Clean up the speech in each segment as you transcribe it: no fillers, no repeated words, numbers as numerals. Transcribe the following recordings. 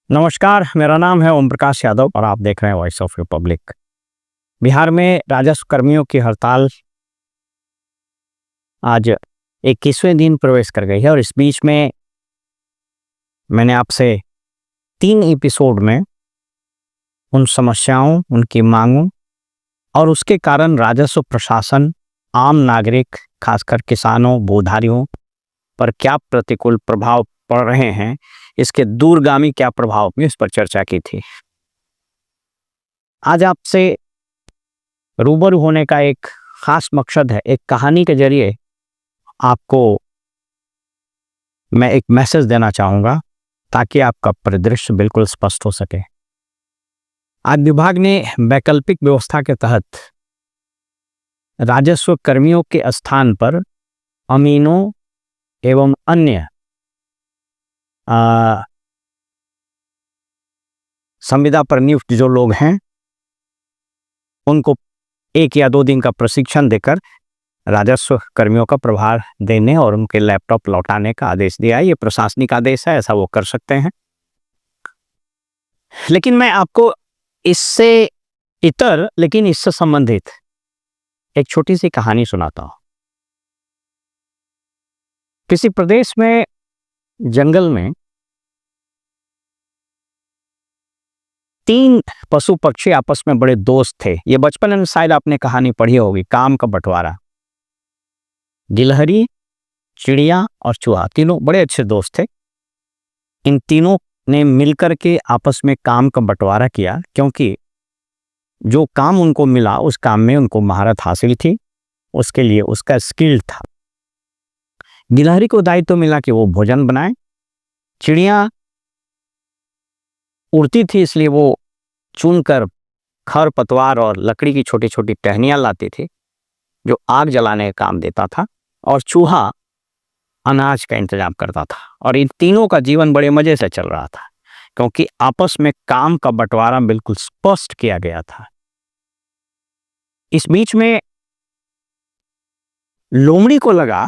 नमस्कार, मेरा नाम है ओम प्रकाश यादव और आप देख रहे हैं वॉइस ऑफ रिपब्लिक। बिहार में राजस्व कर्मियों की हड़ताल आज 21वें दिन प्रवेश कर गई है और इस बीच में मैंने आपसे 3 एपिसोड में उन समस्याओं, उनकी मांगों और उसके कारण राजस्व प्रशासन, आम नागरिक, खासकर किसानों, भूधारियों पर क्या प्रतिकूल प्रभाव पड़ रहे हैं, इसके दूरगामी क्या प्रभाव, इस पर चर्चा की थी। आज आपसे रूबरू होने का एक खास मकसद है। एक कहानी के जरिए आपको मैं एक मैसेज देना चाहूँगा ताकि आपका परिदृश्य बिल्कुल स्पष्ट हो सके। आज विभाग ने वैकल्पिक व्यवस्था के तहत राजस्व कर्मियों के स्थान पर अमीनों एवं अन्य संविदा पर नियुक्त जो लोग हैं उनको 1 या 2 दिन का प्रशिक्षण देकर राजस्व कर्मियों का प्रभार देने और उनके लैपटॉप लौटाने का आदेश दिया है। ये प्रशासनिक आदेश है, ऐसा वो कर सकते हैं। लेकिन मैं आपको इससे इतर लेकिन इससे संबंधित एक छोटी सी कहानी सुनाता हूं। किसी प्रदेश में जंगल में 3 पशु पक्षी आपस में बड़े दोस्त थे। ये बचपन में शायद आपने कहानी पढ़ी होगी, काम का बंटवारा। गिलहरी, चिड़िया और चूहा, तीनों बड़े अच्छे दोस्त थे। इन तीनों ने मिलकर के आपस में काम का बंटवारा किया, क्योंकि जो काम उनको मिला उस काम में उनको महारत हासिल थी, उसके लिए उसका स्किल था। गिलहरी को दायित्व मिला कि वो भोजन बनाए। चिड़िया उड़ती थी, इसलिए वो चुनकर खर पतवार और लकड़ी की छोटी छोटी टहनियाँ लाती थी जो आग जलाने का काम देता था, और चूहा अनाज का इंतजाम करता था। और इन तीनों का जीवन बड़े मजे से चल रहा था, क्योंकि आपस में काम का बंटवारा बिल्कुल स्पष्ट किया गया था। इस बीच में लोमड़ी को लगा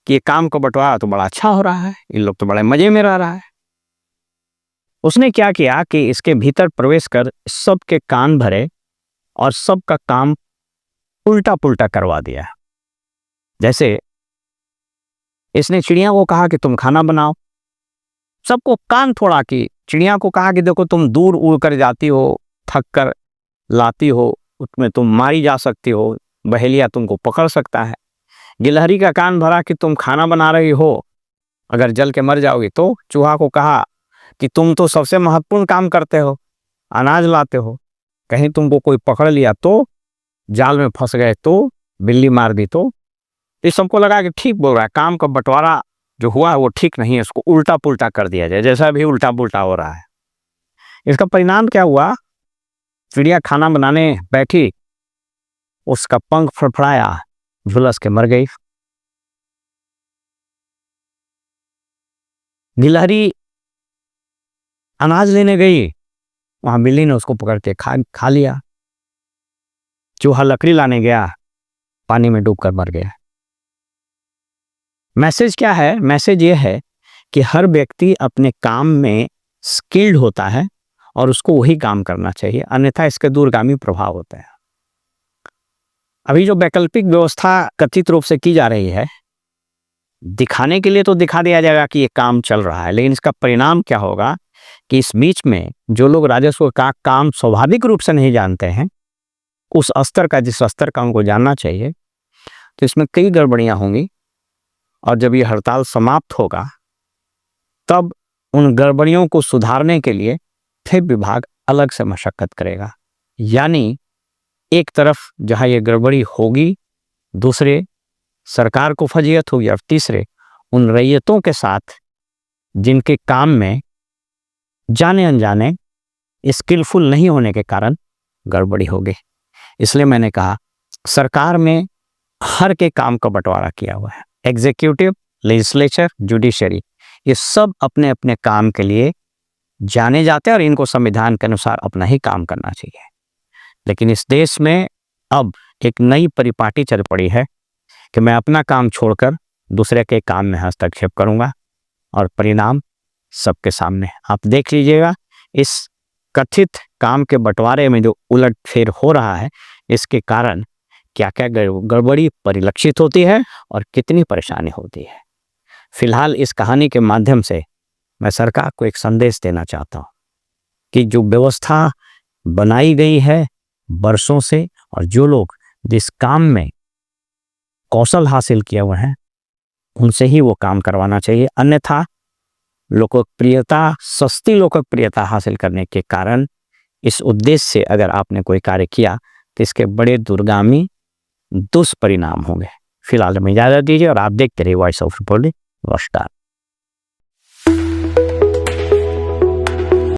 कि ये काम का बंटवारा तो बड़ा अच्छा हो रहा है, इन लोग तो बड़े मजे में रह रहा है। उसने क्या किया कि इसके भीतर प्रवेश कर सबके कान भरे और सबका काम उल्टा पुल्टा करवा दिया। जैसे इसने चिड़िया को कहा कि तुम खाना बनाओ, सबको कान फोड़ा कि चिड़िया को कहा कि देखो तुम दूर उड़ कर जाती हो, थक कर लाती हो, उसमें तुम मारी जा सकती हो, बहेलिया तुमको पकड़ सकता है। गिलहरी का कान भरा कि तुम खाना बना रही हो, अगर जल के मर जाओगी तो। चूहा को कहा कि तुम तो सबसे महत्वपूर्ण काम करते हो, अनाज लाते हो, कहीं तुमको कोई पकड़ लिया तो, जाल में फंस गए तो, बिल्ली मार दी तो। इस सबको लगा कि ठीक बोल रहा है, काम का बंटवारा जो हुआ वो ठीक नहीं है, इसको उल्टा पुल्टा कर दिया जाए, जैसा भी उल्टा पुल्टा हो रहा है। इसका परिणाम क्या हुआ? चिड़िया खाना बनाने बैठी, उसका पंख फड़फड़ाया, झुलस के मर गई। गिलहरी अनाज लेने गई, वहां बिल्ली ने उसको पकड़ के खा लिया। चूहा लकड़ी लाने गया, पानी में डूबकर मर गया। मैसेज क्या है? मैसेज ये है कि हर व्यक्ति अपने काम में स्किल्ड होता है और उसको वही काम करना चाहिए, अन्यथा इसके दूरगामी प्रभाव होते हैं। अभी जो वैकल्पिक व्यवस्था कथित रूप से की जा रही है, दिखाने के लिए तो दिखा दिया जाएगा कि ये काम चल रहा है, लेकिन इसका परिणाम क्या होगा कि इस बीच में जो लोग राजस्व का काम स्वाभाविक रूप से नहीं जानते हैं, उस स्तर का, जिस स्तर का उनको जानना चाहिए, तो इसमें कई गड़बड़ियां होंगी। और जब ये हड़ताल समाप्त होगा तब उन गड़बड़ियों को सुधारने के लिए फिर विभाग अलग से मशक्कत करेगा। यानी एक तरफ जहां ये गड़बड़ी होगी, दूसरे सरकार को फजीयत होगी, और तीसरे उन रैयतों के साथ जिनके काम में जाने अनजाने स्किलफुल नहीं होने के कारण गड़बड़ी होगी। इसलिए मैंने कहा, सरकार में हर के काम का बंटवारा किया हुआ है। एग्जीक्यूटिव, लेजिस्लेचर, जुडिशरी, ये सब अपने अपने काम के लिए जाने जाते हैं और इनको संविधान के अनुसार अपना ही काम करना चाहिए। लेकिन इस देश में अब एक नई परिपाटी चल पड़ी है कि मैं अपना काम छोड़कर दूसरे के काम में हस्तक्षेप करूंगा, और परिणाम सबके सामने आप देख लीजिएगा। इस कथित काम के बंटवारे में जो उलटफेर हो रहा है, इसके कारण क्या-क्या गड़बड़ी परिलक्षित होती है और कितनी परेशानी होती है। फिलहाल इस कहानी के माध्यम से मैं सरकार को एक संदेश देना चाहता हूँ कि जो व्यवस्था बनाई गई है बरसों से, और जो लोग जिस काम में कौशल हासिल किए हुए हैं, उनसे ही वो काम करवाना चाहिए। अन्यथा लोकप्रियता, सस्ती लोकप्रियता हासिल करने के कारण इस उद्देश्य से अगर आपने कोई कार्य किया तो इसके बड़े दूरगामी दुष्परिणाम होंगे। फिलहाल हमें इजाज़त दीजिए और आप देखते रहिए वॉइस ऑफ रिपब्लिक। नमस्कार।